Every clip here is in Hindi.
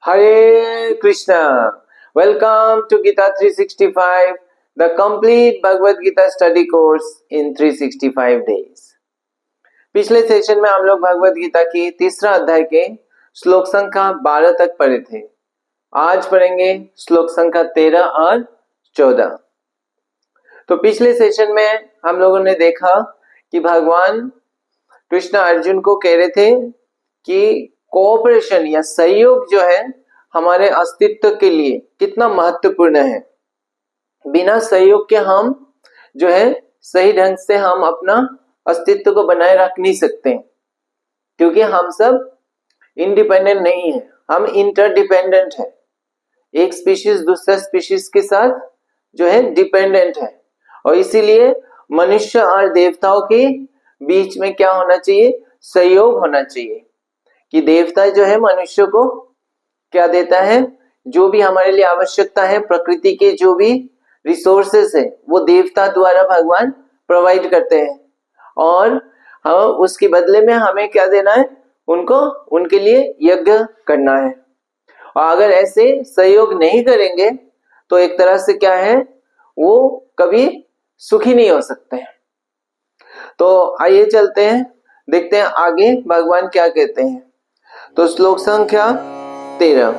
Hare Krishna. Welcome to Gita 365, the complete Bhagavad Gita study course in 365 days. पिछले सेशन में हम लोग भगवद गीता की तीसरा अध्याय के श्लोक संख्या 12 तक पढ़े थे। आज पढ़ेंगे श्लोक संख्या 13 और 14। तो पिछले सेशन में हम लोगों ने देखा कि भगवान कृष्ण अर्जुन को कह रहे थे कि कोऑपरेशन या सहयोग जो है हमारे अस्तित्व के लिए कितना महत्वपूर्ण है। बिना सहयोग के हम जो है सही ढंग से हम अपना अस्तित्व को बनाए रख नहीं सकते, क्योंकि हम सब इंडिपेंडेंट नहीं है, हम इंटरडिपेंडेंट है। एक स्पीशीज दूसरा स्पीशीज के साथ जो है डिपेंडेंट है, और इसीलिए मनुष्य और देवताओं के बीच में क्या होना चाहिए, सहयोग होना चाहिए। कि देवता जो है मनुष्य को क्या देता है, जो भी हमारे लिए आवश्यकता है, प्रकृति के जो भी रिसोर्सेस है वो देवता द्वारा भगवान प्रोवाइड करते हैं, और हम उसके बदले में हमें क्या देना है, उनको उनके लिए यज्ञ करना है। और अगर ऐसे सहयोग नहीं करेंगे तो एक तरह से क्या है, वो कभी सुखी नहीं हो सकते हैं। तो आइए चलते हैं, देखते हैं आगे भगवान क्या कहते हैं। तो श्लोक संख्या 13।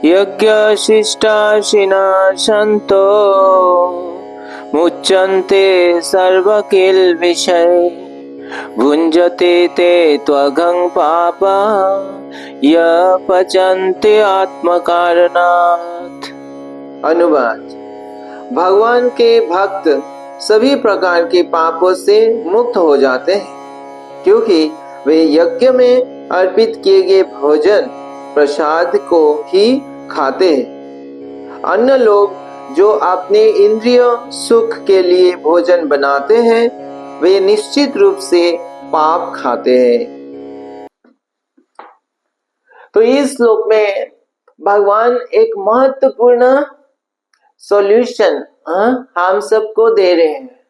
यज्ञशिष्टाशिना सन्तो मुच्यन्ते सर्वकिल्बिषै भुञ्जते ते त्वघं पापा य पचन्ते आत्मकारणात्। अनुवाद। भगवान के भक्त सभी प्रकार के पापों से मुक्त हो जाते हैं, क्योंकि वे यज्ञ में अर्पित किए गए भोजन प्रसाद को ही खाते हैं। अन्य लोग जो अपने इंद्रिय सुख के लिए भोजन बनाते हैं वे निश्चित रूप से पाप खाते हैं। तो इस श्लोक में भगवान एक महत्वपूर्ण सॉल्यूशन हम सबको दे रहे हैं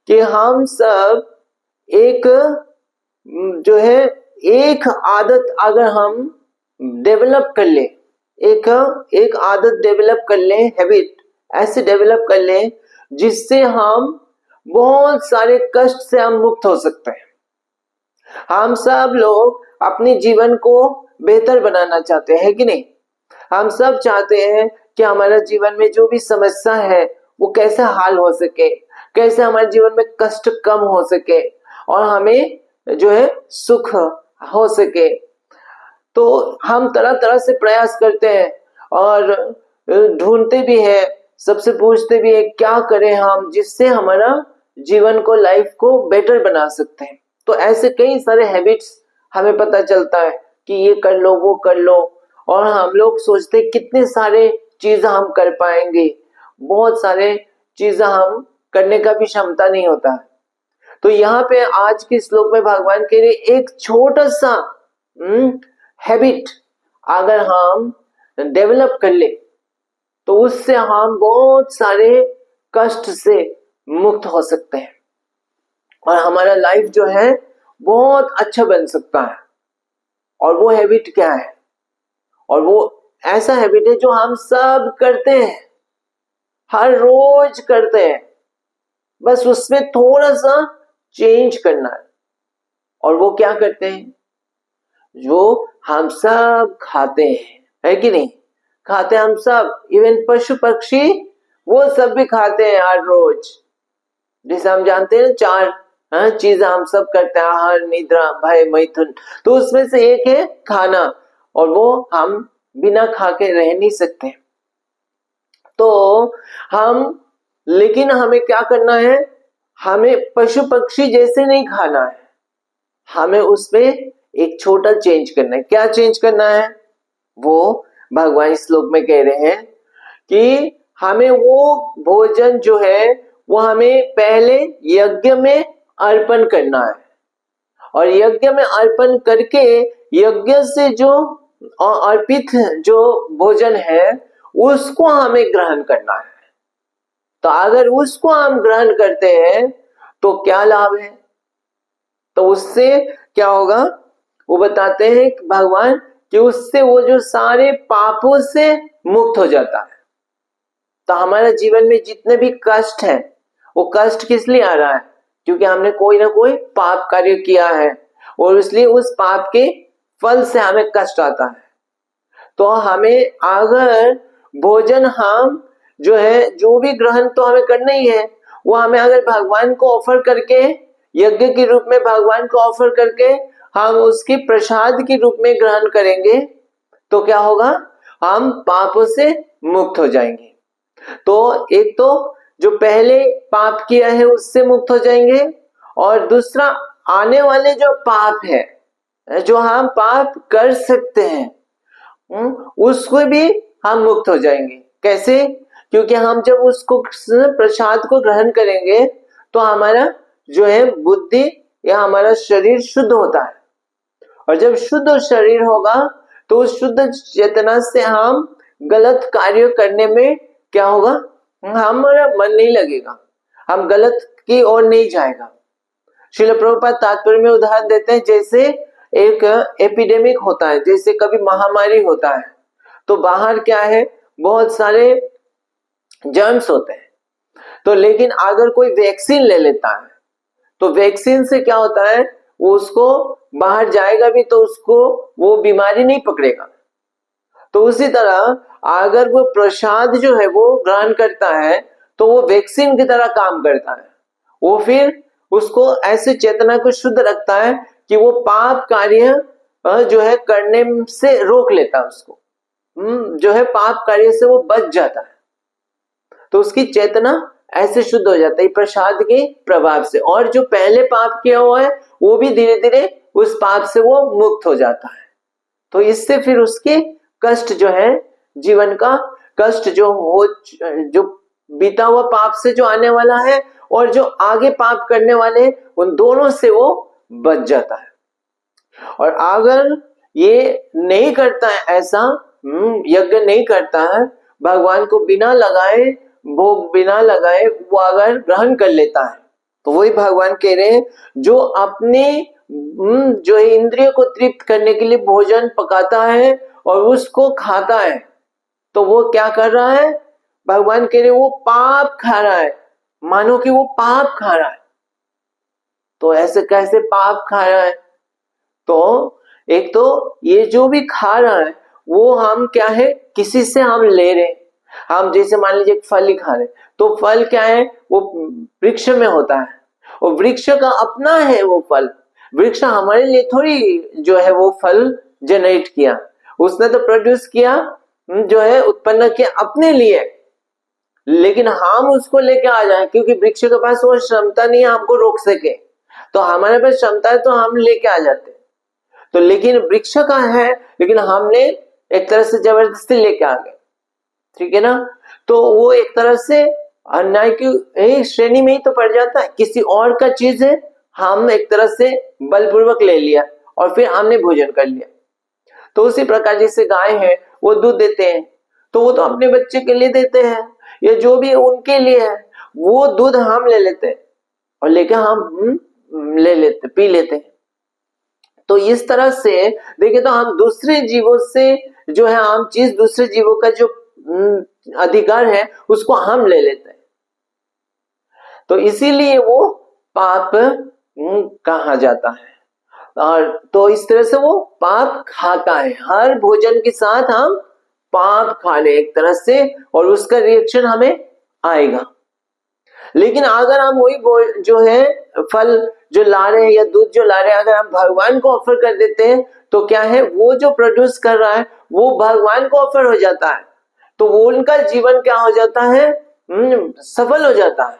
कि हम सब एक जो है एक आदत अगर हम डेवलप कर ले, एक आदत डेवलप कर ले, हैबिट ऐसे डेवलप कर ले जिससे हम बहुत सारे कष्ट से हम मुक्त हो सकते हैं। हम सब लोग अपने जीवन को बेहतर बनाना चाहते हैं कि नहीं? हम सब चाहते हैं कि हमारा जीवन में जो भी समस्या है वो कैसे हल हो सके, कैसे हमारे जीवन में कष्ट कम हो सके और हमें जो है सुख हो सके। तो हम तरह तरह से प्रयास करते हैं और ढूंढते भी हैं, सबसे पूछते भी हैं क्या करें हम जिससे हमारा जीवन को, लाइफ को बेटर बना सकते हैं। तो ऐसे कई सारे हैबिट्स हमें पता चलता है कि ये कर लो वो कर लो, और हम लोग सोचते कितने सारे चीज हम कर पाएंगे, बहुत सारे चीज हम करने का भी क्षमता नहीं होता है। तो यहाँ पे आज के श्लोक में भगवान के लिए एक छोटा सा हैबिट अगर हम डेवलप कर ले तो उससे हम बहुत सारे कष्ट से मुक्त हो सकते हैं और हमारा लाइफ जो है बहुत अच्छा बन सकता है। और वो हैबिट क्या है? और वो ऐसा हैबिट है जो हम सब करते हैं, हर रोज करते हैं, बस उसमें थोड़ा सा चेंज करना है। और वो क्या करते हैं? जो हम सब खाते हैं, है कि नहीं? खाते हम सब, इवन पशु पक्षी वो सब भी खाते हैं हर रोज। जैसे हम जानते हैं चार चीजें हम सब करते हैं, आहार निद्रा भय मैथुन। तो उसमें से एक है खाना, और वो हम बिना खा के रह नहीं सकते। तो हम, लेकिन हमें क्या करना है, हमें पशु पक्षी जैसे नहीं खाना है, हमें उसमें एक छोटा चेंज करना है। क्या चेंज करना है? वो भगवान इस श्लोक में कह रहे हैं कि हमें वो भोजन जो है वो हमें पहले यज्ञ में अर्पण करना है, और यज्ञ में अर्पण करके यज्ञ से जो अर्पित जो भोजन है उसको हमें ग्रहण करना है। तो अगर उसको हम ग्रहण करते हैं तो क्या लाभ है? तो उससे क्या होगा? वो बताते हैं कि भगवान कि उससे वो जो सारे पापों से मुक्त हो जाता है। तो हमारे जीवन में जितने भी कष्ट है, वो कष्ट किस लिए आ रहा है? क्योंकि हमने कोई ना कोई पाप कार्य किया है और इसलिए उस पाप के फल से हमें कष्ट आता है। तो हमें अगर भोजन हम जो है जो भी ग्रहण तो हमें करना ही है, वो हमें अगर भगवान को ऑफर करके यज्ञ के रूप में भगवान को ऑफर करके हम उसकी प्रसाद के रूप में ग्रहण करेंगे तो क्या होगा? हम पापों से मुक्त हो जाएंगे। तो एक तो जो पहले पाप किया है उससे मुक्त हो जाएंगे और दूसरा आने वाले जो पाप है, जो हम पाप कर सकते हैं उसको भी हम मुक्त हो जाएंगे। कैसे? क्योंकि हम जब उसको प्रसाद को ग्रहण करेंगे तो हमारा जो है बुद्धि या हमारा शरीर शुद्ध होता है और जब शुद्ध शरीर होगा तो उस शुद्ध चेतना से हम गलत कार्य करने में क्या होगा? हमारा मन नहीं लगेगा, हम गलत की ओर नहीं जाएगा। श्रील प्रभुपाद तात्पर्य में उदाहरण देते हैं, जैसे एक एपिडेमिक होता है, जैसे कभी महामारी होता है तो बाहर क्या है, बहुत सारे जर्म्स होते हैं। तो लेकिन अगर कोई वैक्सीन ले लेता है तो वैक्सीन से क्या होता है, वो उसको बाहर जाएगा भी तो उसको वो बीमारी नहीं पकड़ेगा। तो उसी तरह अगर वो प्रसाद जो है वो ग्रहण करता है तो वो वैक्सीन की तरह काम करता है। वो फिर उसको ऐसे चेतना को शुद्ध रखता है कि वो पाप कार्य जो है करने से रोक लेता है उसको, जो है पाप कार्य से वो बच जाता है। तो उसकी चेतना ऐसे शुद्ध हो जाता है प्रसाद के प्रभाव से, और जो पहले पाप किया हुआ है वो भी धीरे धीरे उस पाप से वो मुक्त हो जाता है। तो इससे फिर उसके कष्ट जो है, जीवन का कष्ट जो बीता हुआ पाप से जो आने वाला है और जो आगे पाप करने वाले उन दोनों से वो बच जाता है। और अगर ये नहीं करता है, ऐसा यज्ञ नहीं करता है, भगवान को बिना लगाए भोग बिना लगाए वो अगर ग्रहण कर लेता है तो वही भगवान कह रहे हैं जो अपने जो इंद्रिय को तृप्त करने के लिए भोजन पकाता है और उसको खाता है तो वो क्या कर रहा है? भगवान कह रहे वो पाप खा रहा है, मानो कि वो पाप खा रहा है। तो ऐसे कैसे पाप खा रहा है? तो एक तो ये जो भी खा रहा है वो हम क्या है, किसी से हम ले रहे हैं। हम जैसे मान लीजिए एक फल ही खा रहे तो फल क्या है, वो वृक्ष में होता है और वृक्ष का अपना है वो फल। वृक्ष हमारे लिए थोड़ी जो है वो फल जनरेट किया, उसने तो प्रोड्यूस किया, जो है उत्पन्न किया अपने लिए, लेकिन हम उसको लेके आ जाए क्योंकि वृक्ष के पास वो क्षमता नहीं है हमको रोक सके। तो हमारे पास क्षमता है तो हम लेके आ जाते। तो लेकिन वृक्ष का है, लेकिन हमने एक तरह से जबरदस्ती लेके आ गए, ठीक है ना? तो वो एक तरह से अन्याय की श्रेणी में ही तो पड़ जाता है। किसी और का चीज है, हम एक तरह से बलपूर्वक ले लिया और फिर हमने भोजन कर लिया। तो उसी प्रकार जैसे गाय है वो दूध देते हैं तो वो तो अपने बच्चे के लिए देते हैं या जो भी उनके लिए है, वो दूध हम ले लेते हैं और लेके हम ले लेते पी लेते हैं। तो इस तरह से देखिए तो हम दूसरे जीवों से जो है आम चीज, दूसरे जीवों का जो अधिकार है उसको हम ले लेते हैं। तो इसीलिए वो पाप कहा जाता है। और तो इस तरह से वो पाप खाता है, हर भोजन के साथ हम पाप खा रहे एक तरह से और उसका रिएक्शन हमें आएगा। लेकिन अगर हम वही जो है फल जो ला रहे हैं या दूध जो ला रहे हैं अगर हम भगवान को ऑफर कर देते हैं तो क्या है, वो जो प्रोड्यूस कर रहा है वो भगवान को ऑफर हो जाता है। तो वो उनका जीवन क्या हो जाता है, सफल हो जाता है,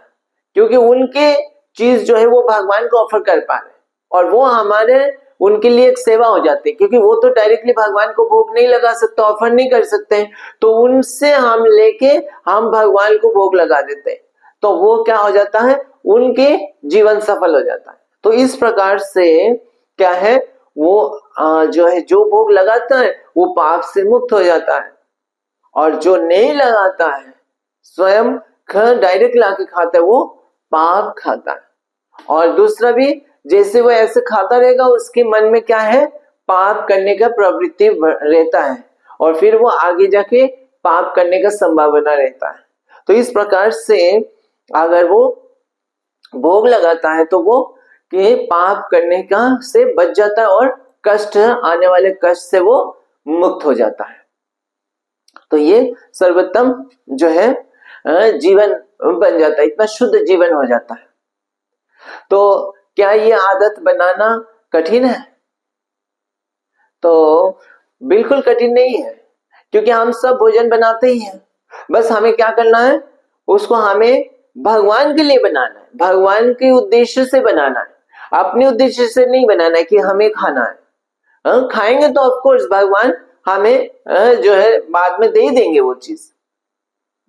क्योंकि उनके चीज जो है वो भगवान को ऑफर कर पा रहे और वो हमारे उनके लिए एक सेवा हो जाती है, क्योंकि वो तो डायरेक्टली भगवान को भोग नहीं लगा सकते, ऑफर नहीं कर सकते, तो उनसे हम लेके हम भगवान को भोग लगा देते हैं। तो वो क्या हो जाता है, उनके जीवन सफल हो जाता है। तो इस प्रकार से क्या है, वो जो है जो भोग लगाता है वो पाप से मुक्त हो जाता है और जो नहीं लगाता है स्वयं डायरेक्ट लाके खाता है वो पाप खाता है। और दूसरा भी जैसे वो ऐसे खाता रहेगा उसके मन में क्या है, पाप करने का प्रवृत्ति रहता है और फिर वो आगे जाके पाप करने का संभावना रहता है। तो इस प्रकार से अगर वो भोग लगाता है तो वो के पाप करने का से बच जाता है और कष्ट, आने वाले कष्ट से वो मुक्त हो जाता है। तो ये सर्वोत्तम जो है जीवन बन जाता है, इतना शुद्ध जीवन हो जाता है। तो क्या ये आदत बनाना कठिन है? तो बिल्कुल कठिन नहीं है, क्योंकि हम सब भोजन बनाते ही हैं। बस हमें क्या करना है, उसको हमें भगवान के लिए बनाना है, भगवान के उद्देश्य से बनाना है, अपने उद्देश्य से नहीं बनाना है कि हमें खाना है। खाएंगे तो ऑफ कोर्स भगवान हमें जो है बाद में दे ही देंगे वो चीज,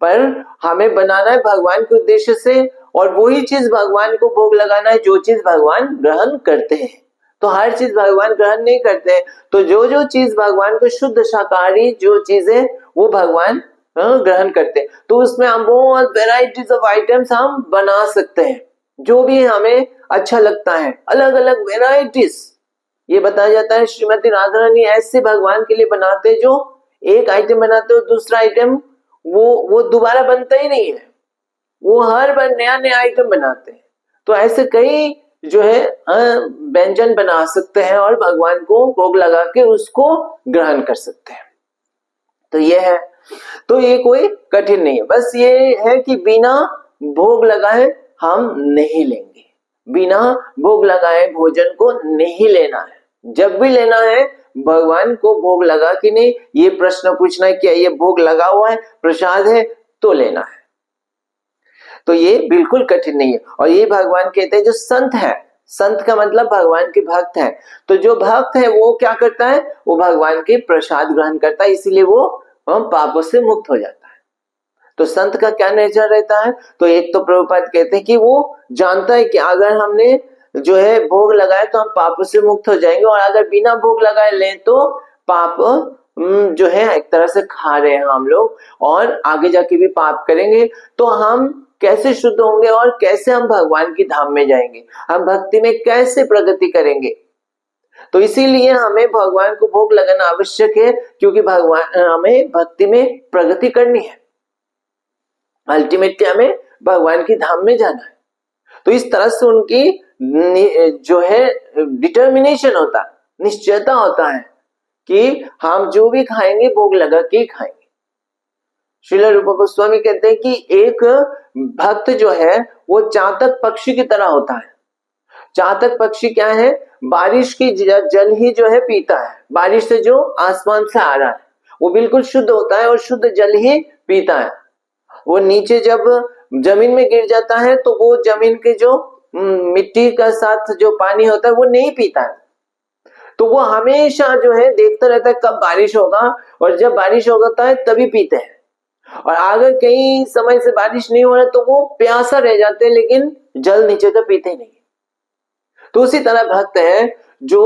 पर हमें बनाना है भगवान के उद्देश्य से, और वही चीज भगवान को भोग लगाना है जो चीज भगवान ग्रहण करते हैं। तो हर चीज भगवान ग्रहण नहीं करते हैं, तो जो जो चीज भगवान को शुद्ध शाकाहारी जो चीज है वो भगवान ग्रहण करते हैं। तो उसमें हम बहुत वेराइटीज ऑफ आइटम्स हम बना सकते हैं, जो भी हमें अच्छा लगता है, अलग अलग वेराइटीज। ये बताया जाता है श्रीमती राधा रानी ऐसे भगवान के लिए बनाते जो एक आइटम बनाते हो, दूसरा आइटम वो दोबारा बनता ही नहीं है, वो हर बार नया नया आइटम बनाते हैं। तो ऐसे कई जो है व्यंजन बना सकते हैं और भगवान को भोग लगा के उसको ग्रहण कर सकते हैं। तो ये है, तो ये कोई कठिन नहीं है, बस ये है कि बिना भोग लगाए हम नहीं लेंगे, बिना भोग लगाए भोजन को नहीं लेना है। जब भी लेना है भगवान को भोग लगा कि नहीं, ये प्रश्न पूछना है क्या ये भोग लगा हुआ है, प्रसाद है तो लेना है। तो ये बिल्कुल कठिन नहीं है। और ये भगवान कहते हैं जो संत है, संत का मतलब भगवान के भक्त है, तो जो भक्त है वो क्या करता है, वो भगवान के प्रसाद ग्रहण करता है, इसीलिए वो पापों से मुक्त हो जाता है। तो संत का क्या नेचर रहता है, तो एक तो प्रभुपाद कहते हैं कि वो जानता है कि अगर हमने जो है भोग लगाए तो हम पापों से मुक्त हो जाएंगे, और अगर बिना भोग लगाए लें तो पाप जो है एक तरह से खा रहे हैं हम लोग, और आगे जाके भी पाप करेंगे। तो हम कैसे शुद्ध होंगे और कैसे हम भगवान की धाम में जाएंगे, हम भक्ति में कैसे प्रगति करेंगे। तो इसीलिए हमें भगवान को भोग लगाना आवश्यक है, क्योंकि भगवान हमें भक्ति में प्रगति करनी है, अल्टीमेटली हमें भगवान की धाम में जाना है। तो इस तरह से उनकी जो है डिटर्मिनेशन होता है, निश्चयता होता है कि हम जो भी खाएंगे भोग लगा के खाएंगे। श्रील रूप गोस्वामी कहते हैं कि एक भक्त जो है वो चातक पक्षी की तरह होता है। चातक पक्षी क्या है, बारिश की जल ही जो है पीता है, बारिश से जो आसमान से आ रहा है वो बिल्कुल शुद्ध होता है और शुद्ध जल ही पीता है। वो नीचे जब जमीन में गिर जाता है तो वो जमीन के जो मिट्टी का साथ जो पानी होता है वो नहीं पीता है, तो वो हमेशा जो है देखता रहता है कब बारिश होगा, और जब बारिश होता है तभी पीते हैं। और अगर कई समय से बारिश नहीं हो रहा तो वो प्यासा रह जाते हैं, लेकिन जल नीचे तो पीते नहीं। तो उसी तरह भक्त है जो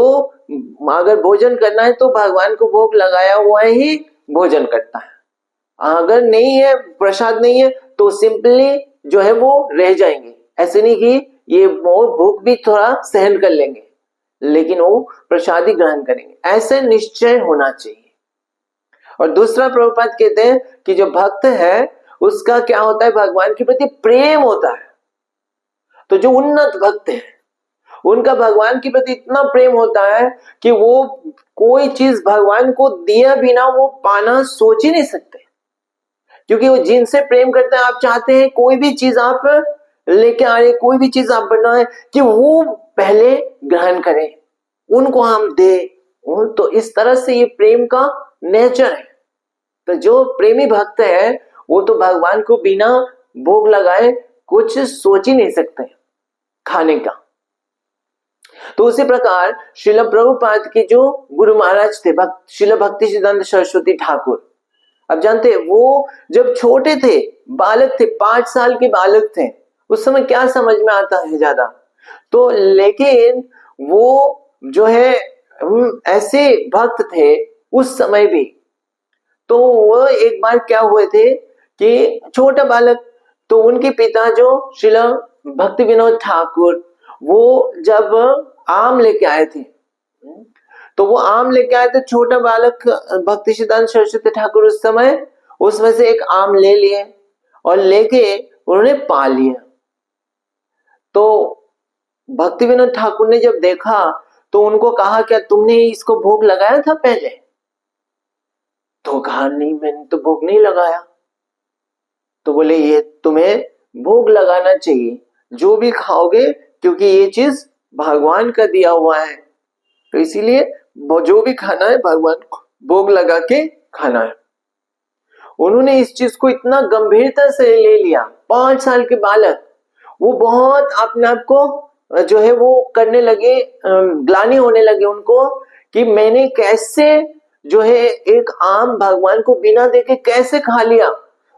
अगर भोजन करना है तो भगवान को भोग लगाया हुआ ही भोजन करता है, अगर नहीं है प्रसाद नहीं है तो सिंपली जो है वो रह जाएंगे। ऐसे नहीं कि ये भूख भी थोड़ा सहन कर लेंगे, लेकिन वो प्रसाद ही ग्रहण करेंगे, ऐसे निश्चय होना चाहिए। और दूसरा प्रभुपाद कहते हैं कि जो भक्त है उसका क्या होता है, भगवान के प्रति प्रेम होता है। तो जो उन्नत भक्त है उनका भगवान के प्रति इतना प्रेम होता है कि वो कोई चीज भगवान को दिया बिना वो पाना सोच ही नहीं सकते, क्योंकि वो जिनसे प्रेम करते हैं, आप चाहते हैं कोई भी चीज आप लेके आ रहे, कोई भी चीज आप बनाए कि वो पहले ग्रहण करें, उनको हम दे। तो इस तरह से ये प्रेम का नेचर है। तो जो प्रेमी भक्त है वो तो भगवान को बिना भोग लगाए कुछ सोच ही नहीं सकते खाने का। तो उसी प्रकार श्रील प्रभुपाद के जो गुरु महाराज थे श्रील भक्ति सिद्धांत सरस्वती ठाकुर, अब जानते हैं वो जब छोटे थे, बालक थे, 5 साल के बालक थे, उस समय क्या समझ में आता है ज्यादा, तो लेकिन वो जो है ऐसे भक्त थे उस समय भी। तो वो एक बार क्या हुए थे कि छोटा बालक, तो उनके पिता जो श्रील भक्ति विनोद ठाकुर वो जब आम लेके आए थे तो वो आम लेके आए थे, छोटा बालक भक्ति सिद्धांत सरस्वती ठाकुर उस समय उसमें से एक आम ले लिए और लेके उन्होंने पा लिया। तो भक्ति विनोद ठाकुर ने जब देखा तो उनको कहा, क्या तुमने इसको भोग लगाया था पहले? तो कहा, नहीं मैंने तो भोग नहीं लगाया। तो बोले, ये तुम्हें भोग लगाना चाहिए, जो भी खाओगे, क्योंकि ये चीज भगवान का दिया हुआ है, तो इसीलिए जो भी खाना है भगवान को भोग लगा के खाना है। उन्होंने इस चीज को इतना गंभीरता से ले लिया। 5 साल के बालक, वो बहुत अपने आप को जो है वो करने लगे, ग्लानि होने लगे उनको कि मैंने कैसे जो है एक आम भगवान को बिना देखे कैसे खा लिया,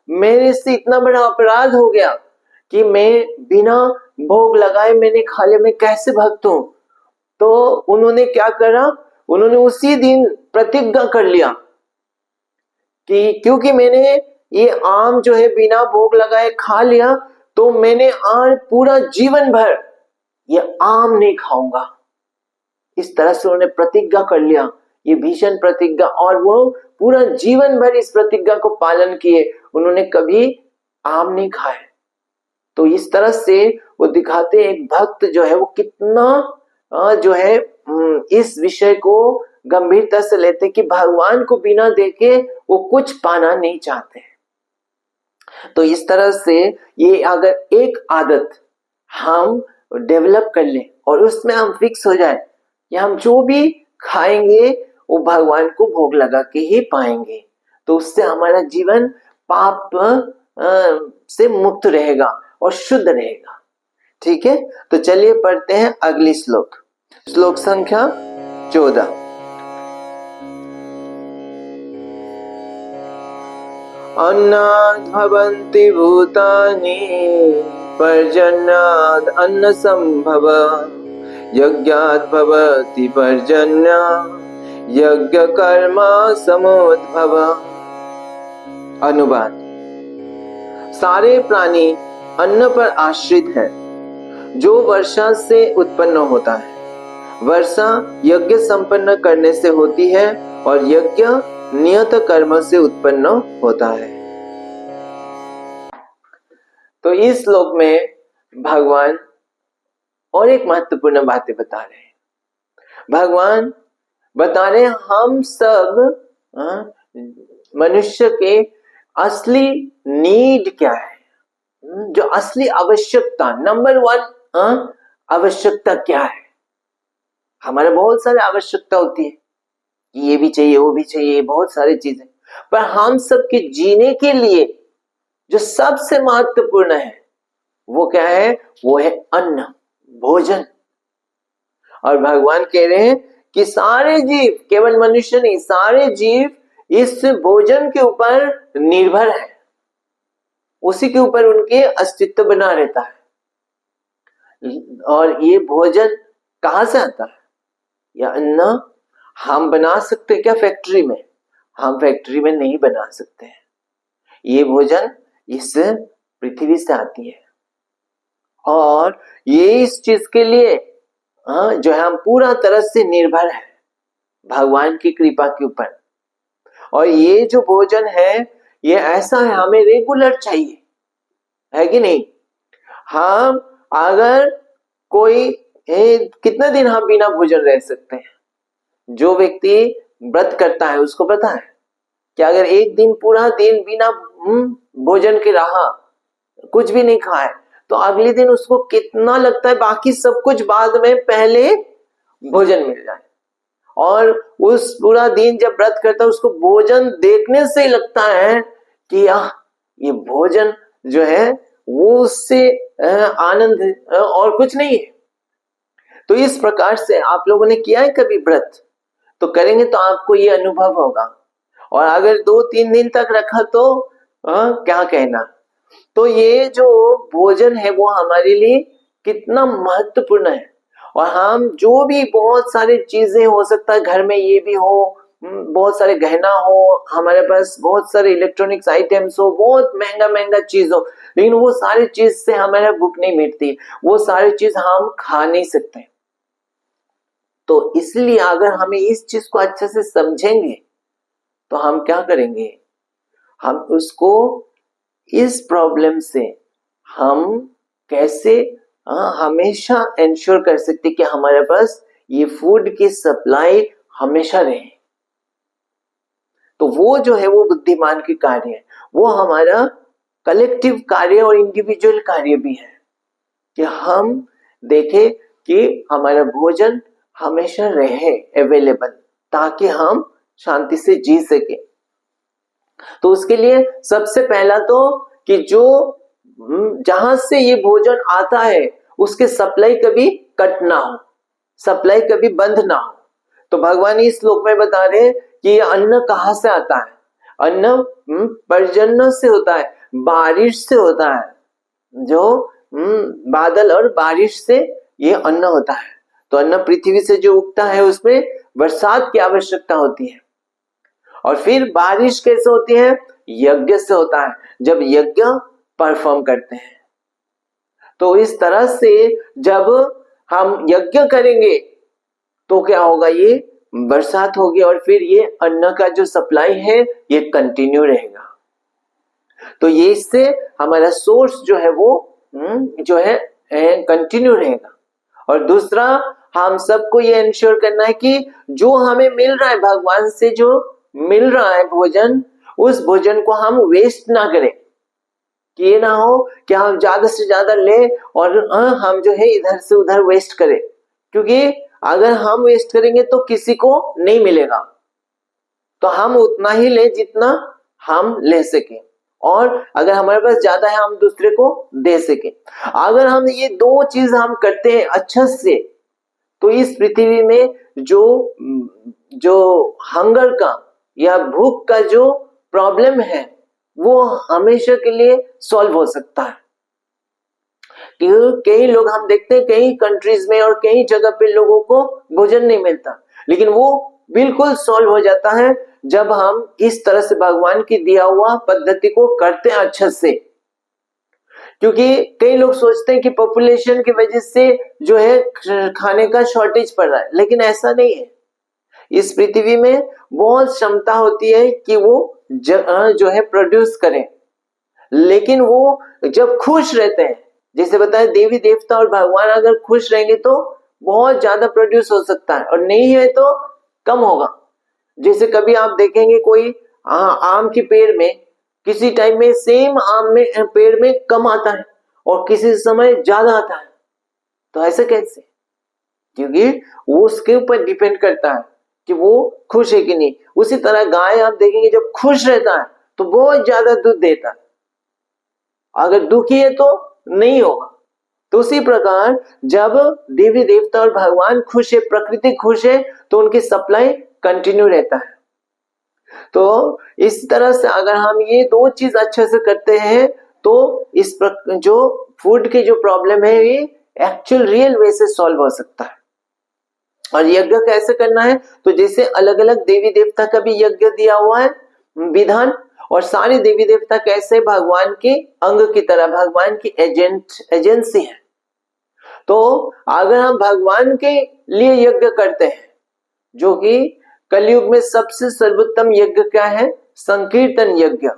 मेरे से इतना बड़ा अपराध हो गया कि मैं बिना भोग लगाए मैंने खा लिया, मैं कैसे भक्त हूं। तो उन्होंने क्या करा, उन्होंने उसी दिन प्रतिज्ञा कर लिया कि क्योंकि मैंने ये आम जो है बिना भोग लगाए खा लिया, तो मैंने आज पूरा जीवन भर ये आम नहीं खाऊंगा। इस तरह से उन्होंने प्रतिज्ञा कर लिया, ये भीषण प्रतिज्ञा, और वो पूरा जीवन भर इस प्रतिज्ञा को पालन किए, उन्होंने कभी आम नहीं खाए। तो इस तरह से वो दिखाते एक भक्त जो है वो कितना जो है इस विषय को गंभीरता से लेते कि भगवान को बिना देखे वो कुछ पाना नहीं चाहते। तो इस तरह से ये अगर एक आदत हम डेवलप कर ले और उसमें हम फिक्स हो जाए कि हम जो भी खाएंगे वो भगवान को भोग लगा के ही पाएंगे, तो उससे हमारा जीवन पाप से मुक्त रहेगा और शुद्ध रहेगा। ठीक है, तो चलिए पढ़ते हैं अगली श्लोक, श्लोक संख्या 14। अन्नाद् भवन्ति भूतानि पर्जन्याद् अन्न संभव, यज्ञाद् भवति पर्जन्यः यज्ञ कर्म समुद्भव। अनुवाद: सारे प्राणी अन्न पर आश्रित है जो वर्षा से उत्पन्न होता है। वर्षा यज्ञ संपन्न करने से होती है और यज्ञ नियत कर्म से उत्पन्न होता है। तो इस श्लोक में भगवान और एक महत्वपूर्ण बातें बता रहे हैं। भगवान बता रहे हैं हम सब मनुष्य के असली नीड क्या है, जो असली आवश्यकता, नंबर 1 आवश्यकता क्या है। हमारे बहुत सारे आवश्यकता होती है, ये भी चाहिए वो भी चाहिए, बहुत सारी चीजें, पर हम सब के जीने के लिए जो सबसे महत्वपूर्ण है वो क्या है, वो है अन्न, भोजन। और भगवान कह रहे हैं कि सारे जीव, केवल मनुष्य नहीं, सारे जीव इस भोजन के ऊपर निर्भर है, उसी के ऊपर उनके अस्तित्व बना रहता है। और ये भोजन कहां से आता है? या अन्न हम बना सकते क्या फैक्ट्री में? हम फैक्ट्री में नहीं बना सकते हैं। ये भोजन इस पृथ्वी से आती है और ये इस चीज के लिए जो है हम पूरा तरह से निर्भर है भगवान की कृपा के ऊपर। और ये जो भोजन है ये ऐसा है, हमें रेगुलर चाहिए, है कि नहीं? हम अगर कोई कितना दिन हम बिना भोजन रह सकते हैं? जो व्यक्ति व्रत करता है उसको पता है कि अगर एक दिन पूरा दिन बिना भोजन के रहा, कुछ भी नहीं खाए, तो अगले दिन उसको कितना लगता है बाकी सब कुछ बाद में, पहले भोजन मिल जाए। और उस पूरा दिन जब व्रत करता है उसको भोजन देखने से ही लगता है कि ये भोजन जो है वो उससे आनंद और कुछ नहीं है। तो इस प्रकार से आप लोगों ने किया है कभी व्रत? तो करेंगे तो आपको ये अनुभव होगा। और अगर 2-3 दिन तक रखा तो क्या कहना। तो ये जो भोजन है वो हमारे लिए कितना महत्वपूर्ण है। और हम जो भी बहुत सारी चीजें, हो सकता है घर में ये भी हो, बहुत सारे गहना हो, हमारे पास बहुत सारे इलेक्ट्रॉनिक्स आइटम्स हो, बहुत महंगा महंगा चीज हो, लेकिन वो सारी चीज से हमारा भूख नहीं मिटती, वो सारी चीज हम खा नहीं सकते। तो इसलिए अगर हमें इस चीज को अच्छे से समझेंगे तो हम क्या करेंगे, हम उसको इस प्रॉब्लम से हम कैसे हमेशा इंश्योर कर सकते कि हमारे पास ये फूड की सप्लाई हमेशा रहे। तो वो जो है वो बुद्धिमान की कार्य है, वो हमारा कलेक्टिव कार्य और इंडिविजुअल कार्य भी है कि हम देखें कि हमारा भोजन हमेशा रहे अवेलेबल, ताकि हम शांति से जी सके। तो उसके लिए सबसे पहला तो कि जो जहां से ये भोजन आता है उसके सप्लाई कभी कट ना हो, सप्लाई कभी बंद ना हो। तो भगवान इस श्लोक में बता रहे हैं कि ये अन्न कहाँ से आता है। अन्न पर्जन्य से होता है, बारिश से होता है, जो बादल और बारिश से ये अन्न होता है। तो अन्न पृथ्वी से जो उगता है उसमें बरसात की आवश्यकता होती है। और फिर बारिश कैसे होती है, यज्ञ से होता है, जब यज्ञ परफॉर्म करते हैं। तो इस तरह से जब हम यज्ञ करेंगे तो क्या होगा, ये बरसात होगी और फिर ये अन्न का जो सप्लाई है ये कंटिन्यू रहेगा। तो ये इससे हमारा सोर्स जो है वो जो है कंटिन्यू रहेगा। और दूसरा, हम सबको ये इंश्योर करना है कि जो हमें मिल रहा है भगवान से, जो मिल रहा है भोजन, उस भोजन को हम वेस्ट ना करें। कि ये ना हो कि हम ज्यादा से ज्यादा ले और हम जो है इधर से उधर वेस्ट करें, क्योंकि अगर हम वेस्ट करेंगे तो किसी को नहीं मिलेगा। तो हम उतना ही ले जितना हम ले सके, और अगर हमारे पास ज्यादा है हम दूसरे को दे सके। अगर हम ये दो चीज हम करते हैं अच्छे से, तो इस पृथ्वी में जो हंगर का या भूख का जो प्रॉब्लम है वो हमेशा के लिए सॉल्व हो सकता है। कई लोग हम देखते हैं कई कंट्रीज में और कई जगह पे लोगों को भोजन नहीं मिलता, लेकिन वो बिल्कुल सॉल्व हो जाता है जब हम इस तरह से भगवान की दिया हुआ पद्धति को करते हैं अच्छे से। क्योंकि कई लोग सोचते हैं कि पॉपुलेशन की वजह से जो है खाने का शॉर्टेज पड़ रहा है, लेकिन ऐसा नहीं है। इस पृथ्वी में बहुत क्षमता होती है कि वो जो है प्रोड्यूस करें, लेकिन वो जब खुश रहते हैं, जैसे बताया देवी देवता और भगवान अगर खुश रहेंगे तो बहुत ज्यादा प्रोड्यूस हो सकता है, और नहीं है तो कम होगा। जैसे कभी आप देखेंगे कोई आम के पेड़ में किसी टाइम में सेम आम में पेड़ में कम आता है और किसी समय ज्यादा आता है। तो ऐसे कैसे? क्योंकि वो उसके ऊपर डिपेंड करता है कि वो खुश है कि नहीं। उसी तरह गाय आप देखेंगे जब खुश रहता है तो बहुत ज्यादा दूध देता है, अगर दुखी है तो नहीं होगा। तो उसी प्रकार जब देवी देवता और भगवान खुश है, प्रकृति खुश है, तो उनकी सप्लाई कंटिन्यू रहता है। तो इस तरह से अगर हम ये दो चीज अच्छे से करते हैं तो इस जो फूड की जो प्रॉब्लम है ये एक्चुअल रियल वे से सॉल्व हो सकता है। और यज्ञ कैसे करना है, तो जैसे अलग अलग देवी देवता का भी यज्ञ दिया हुआ है विधान, और सारे देवी देवता कैसे भगवान के अंग की तरह, भगवान की एजेंसी है। तो अगर हम भगवान के लिए यज्ञ करते हैं, जो कि कलयुग में सबसे सर्वोत्तम यज्ञ क्या है, संकीर्तन यज्ञ,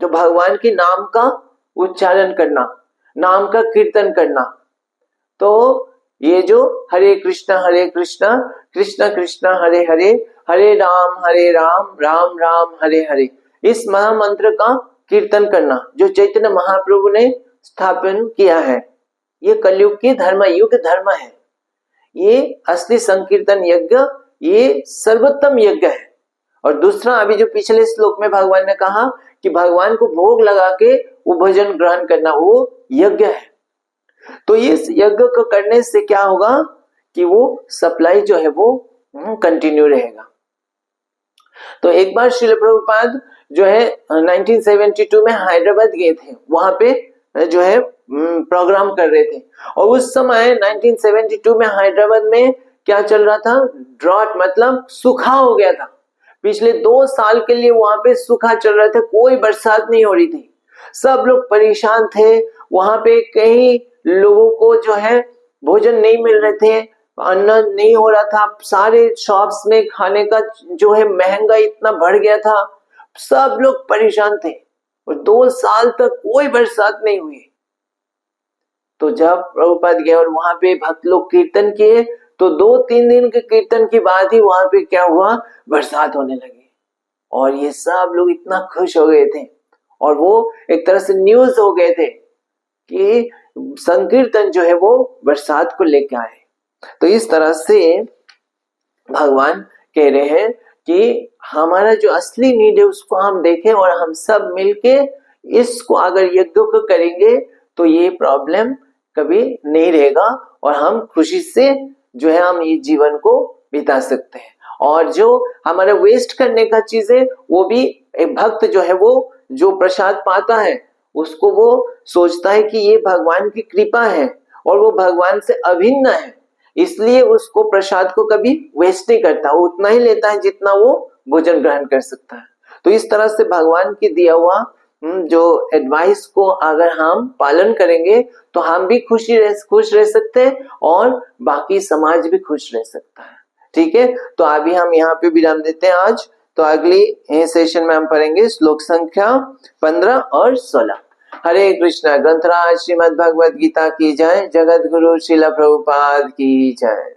जो भगवान के नाम का उच्चारण करना, नाम का कीर्तन करना। तो ये जो हरे कृष्णा कृष्ण कृष्ण हरे हरे, हरे राम राम राम हरे हरे, इस महामंत्र का कीर्तन करना जो चैतन्य महाप्रभु ने स्थापन किया है। ये कलयुग की युग धर्म है। ये असली संकीर्तन यज्ञ, ये सर्वोत्तम यज्ञ है। और दूसरा, अभी जो पिछले श्लोक में भगवान ने कहा कि भगवान को भोग लगा के वो भोजन ग्रहण करना, वो यज्ञ है। तो इस यज्ञ को करने से क्या होगा कि वो सप्लाई जो है वो कंटिन्यू रहेगा। तो एक बार श्रील प्रभुपाद जो है 1972 में हैदराबाद गए थे, वहां पे जो है प्रोग्राम कर रहे थे। और उस समय 1972 में हैदराबाद में क्या चल रहा था, ड्रॉट, मतलब सूखा हो गया था। पिछले 2 साल के लिए वहां पे सूखा चल रहा था, कोई बरसात नहीं हो रही थी, सब लोग परेशान थे। वहां पे कई लोगों को जो है भोजन नहीं मिल रहे थे, अन्न नहीं हो रहा था, सारे शॉप्स में खाने का जो है महंगा इतना बढ़ गया था, सब लोग परेशान थे और 2 साल तक कोई बरसात नहीं हुई। तो जब प्रभुपाद गए और वहां पे भक्त लोग कीर्तन किए तो 2-3 दिन के कीर्तन के बाद ही वहां पे क्या हुआ, बरसात होने लगी और ये सब लोग इतना खुश हो गए थे और वो एक तरह से न्यूज हो गए थे कि संकीर्तन जो है वो बरसात को लेके आए। तो इस तरह से भगवान कह रहे हैं कि हमारा जो असली नीड है उसको हम देखें और हम सब मिलके इसको अगर यज्ञ को करेंगे तो ये प्रॉब्लम कभी नहीं रहेगा और हम खुशी से जो है हम ये जीवन को बिता सकते हैं। और जो हमारा वेस्ट करने का चीज है वो भी एक भक्त जो है वो जो प्रसाद पाता है उसको वो सोचता है कि ये भगवान की कृपा है और वो भगवान से अभिन्न है, इसलिए उसको प्रसाद को कभी वेस्ट नहीं करता, वो उतना ही लेता है जितना वो भोजन ग्रहण कर सकता है। तो इस तरह से भगवान की दिया हुआ जो एडवाइस को अगर हम पालन करेंगे तो हम भी खुश रह सकते हैं और बाकी समाज भी खुश रह सकता है। ठीक है, तो अभी हम यहाँ पे विराम देते हैं आज। तो अगली सेशन में हम पढ़ेंगे श्लोक संख्या 15 और 16। हरे कृष्णा। ग्रंथराज श्रीमद् भगवद गीता की जय। जगत गुरु श्रील प्रभुपाद की जय।